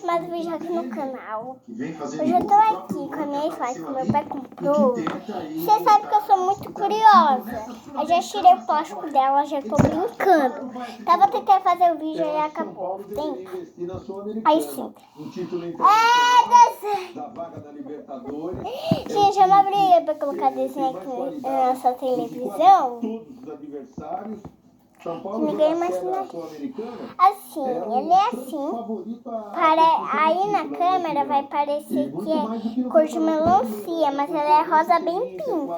mais um vídeo aqui no canal. Hoje eu tô aqui com a minha slime que meu pai comprou. Você sabe que eu sou muito curiosa. Eu já tirei o plástico dela, já tô brincando. Tava tentando fazer o vídeo e acabou. Tem? Aí sim. Gente, é uma briga pra colocar desenho aqui na nossa televisão. Ninguém imagina. Assim, ele é assim. Aí na câmera vai parecer que é cor de melancia, mas ela é rosa bem pink.